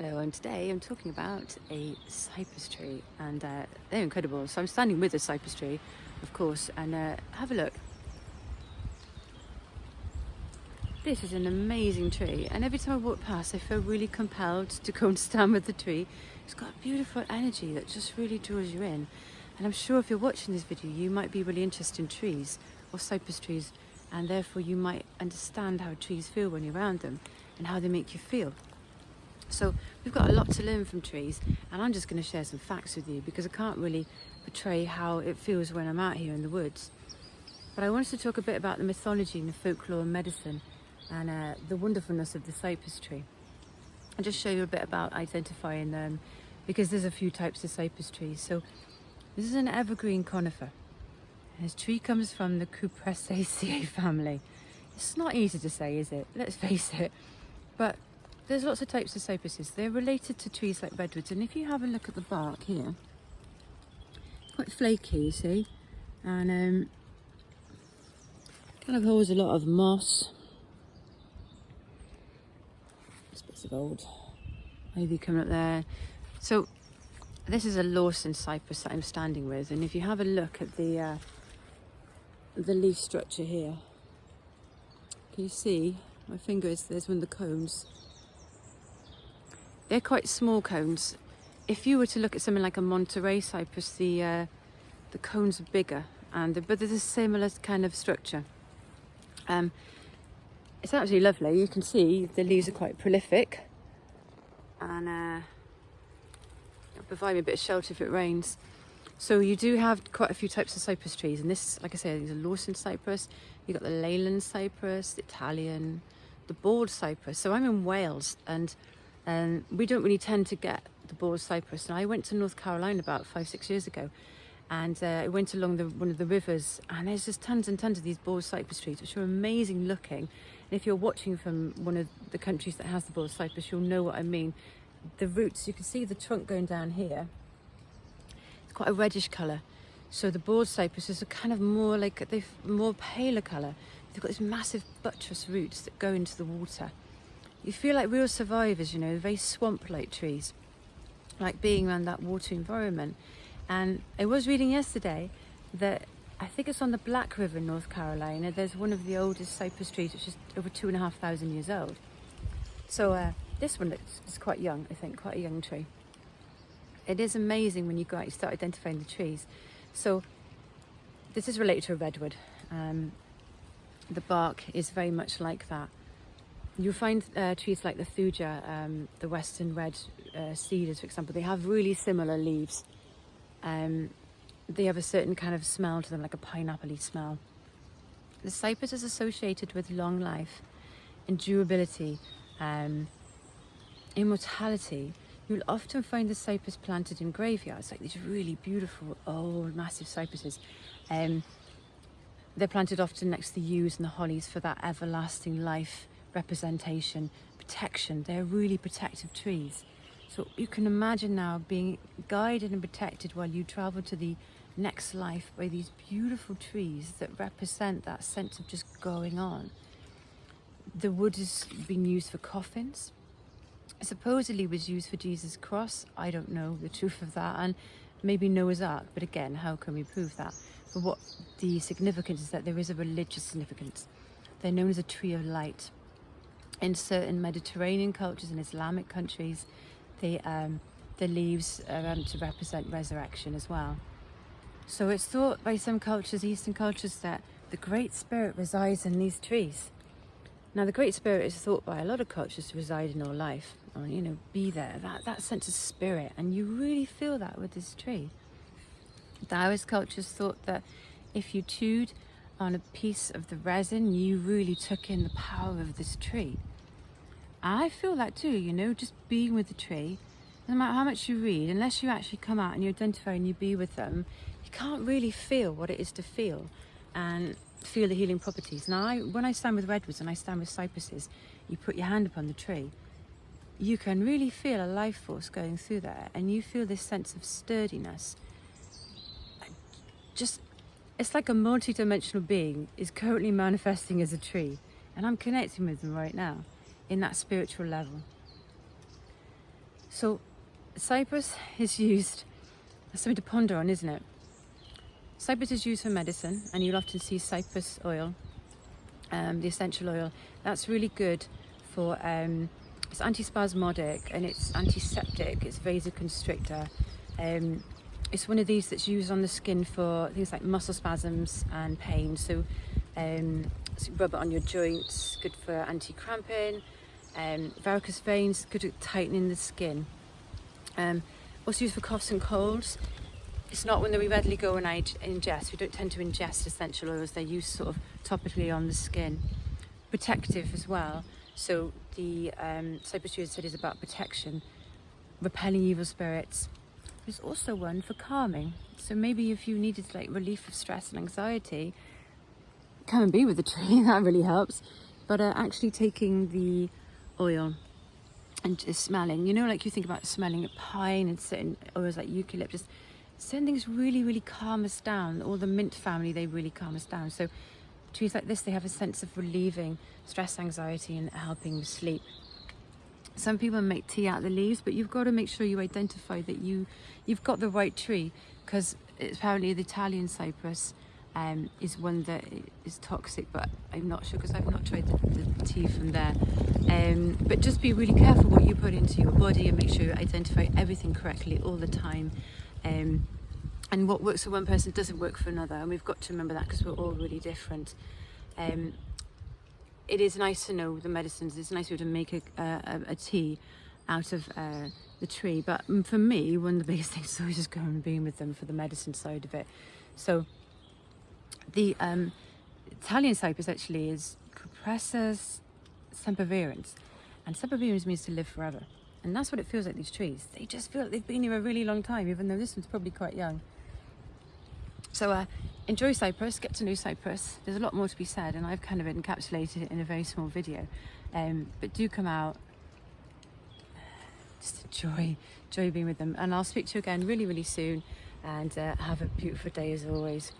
Hello, and today I'm talking about a cypress tree, and they're incredible. So I'm standing with a cypress tree, of course, and have a look. This is an amazing tree, and every time I walk past I feel really compelled to go and stand with the tree. It's got a beautiful energy that just really draws you in, and I'm sure if you're watching this video you might be really interested in trees or cypress trees, and therefore you might understand how trees feel when you're around them and how they make you feel. So we've got a lot to learn from trees, and I'm just going to share some facts with you because I can't really portray how it feels when I'm out here in the woods. But I wanted to talk a bit about the mythology and the folklore and medicine and the wonderfulness of the cypress tree. And just show you a bit about identifying them, because there's a few types of cypress trees. So this is an evergreen conifer. And this tree comes from the Cypressaceae family. It's not easy to say, is it? Let's face it. But there's lots of types of cypresses. They're related to trees like redwoods, and if you have a look at the bark here, it's quite flaky, you see, and kind of holds a lot of moss. There's bits of old ivy coming up there. So this is a Lawson cypress that I'm standing with, and if you have a look at the leaf structure here, can you see my finger there's one of the cones. They're quite small cones. If you were to look at something like a Monterey cypress, the cones are bigger, but there's a similar kind of structure. It's absolutely lovely. You can see the leaves are quite prolific, and provide me a bit of shelter if it rains. So you do have quite a few types of cypress trees, and this, like I said, is a Lawson cypress. You've got the Leyland cypress, the Italian, the bald cypress. So I'm in Wales, and we don't really tend to get the bald cypress. And I went to North Carolina about 5-6 years ago, and I went along one of the rivers, and there's just tons and tons of these bald cypress trees, which are amazing looking. And if you're watching from one of the countries that has the bald cypress, you'll know what I mean. The roots, you can see the trunk going down here. It's quite a reddish colour. So the bald cypresses are kind of more like, they've more paler colour. They've got these massive buttress roots that go into the water. You feel like real survivors, you know, very swamp-like trees, like being around that water environment. And I was reading yesterday that I think it's on the Black River in North Carolina, there's one of the oldest cypress trees, which is over 2,500 years old. So this one is quite young, I think, quite a young tree. It is amazing when you go out, you start identifying the trees. So this is related to a redwood. The bark is very much like that. You'll find trees like the thuja, the western red cedars, for example. They have really similar leaves. They have a certain kind of smell to them, like a pineapple-y smell. The cypress is associated with long life and durability, immortality. You'll often find the cypress planted in graveyards, like these really beautiful, old, massive cypresses. They're planted often next to the yews and the hollies for that everlasting life representation, protection. They're really protective trees. So you can imagine now being guided and protected while you travel to the next life by these beautiful trees that represent that sense of just going on. The wood has been used for coffins. It supposedly was used for Jesus' cross. I don't know the truth of that, and maybe Noah's Ark, but again, how can we prove that? But what the significance is that there is a religious significance. They're known as a tree of light. In certain Mediterranean cultures and Islamic countries, the leaves are to represent resurrection as well. So it's thought by some cultures, Eastern cultures, that the Great Spirit resides in these trees. Now, the Great Spirit is thought by a lot of cultures to reside in all life, or, you know, be there, that sense of spirit, and you really feel that with this tree. Taoist cultures thought that if you chewed on a piece of the resin, you really took in the power of this tree. I feel that too, you know, just being with the tree. No matter how much you read, unless you actually come out and you identify and you be with them, you can't really feel what it is to feel and feel the healing properties. Now, when I stand with redwoods and I stand with cypresses, you put your hand upon the tree, you can really feel a life force going through there, and you feel this sense of sturdiness. It's like a multi-dimensional being is currently manifesting as a tree, and I'm connecting with them right now in that spiritual level. So cypress is used, that's something to ponder on, isn't it? Cypress is used for medicine, and you'll often see cypress oil, the essential oil. That's really good for, it's antispasmodic and it's antiseptic, it's vasoconstrictor. It's one of these that's used on the skin for things like muscle spasms and pain. So, so rub it on your joints, good for anti-cramping. Varicose veins, good at tightening the skin. Also used for coughs and colds. It's not one that we readily go and ingest. We don't tend to ingest essential oils. They're used sort of topically on the skin. Protective as well. So the cypress tree, as I said, is about protection, repelling evil spirits. There's also one for calming. So maybe if you needed like relief of stress and anxiety, come and be with the tree. That really helps. But actually taking the oil and just smelling, you know, like you think about smelling at pine and certain oils like eucalyptus, certain things really, really calm us down. All the mint family, they really calm us down. So trees like this, they have a sense of relieving stress, anxiety, and helping with sleep. Some people make tea out of the leaves, but you've got to make sure you identify that you've got the right tree, because apparently the Italian cypress is one that is toxic, but I'm not sure because I've not tried the tea from there. But just be really careful what you put into your body and make sure you identify everything correctly all the time. And what works for one person doesn't work for another, and we've got to remember that because we're all really different. It is nice to know the medicines. It's nice to be able to make a tea out of the tree, but for me, one of the biggest things is always just going and being with them for the medicine side of it. So the Italian cypress actually is Cypress sempervirens, and sempervirens means to live forever, and that's what it feels like. These trees, they just feel like they've been here a really long time, even though this one's probably quite young. So enjoy cypress, get to know cypress. There's a lot more to be said, and I've kind of encapsulated it in a very small video. But do come out, just enjoy being with them. And I'll speak to you again really, really soon. And have a beautiful day as always.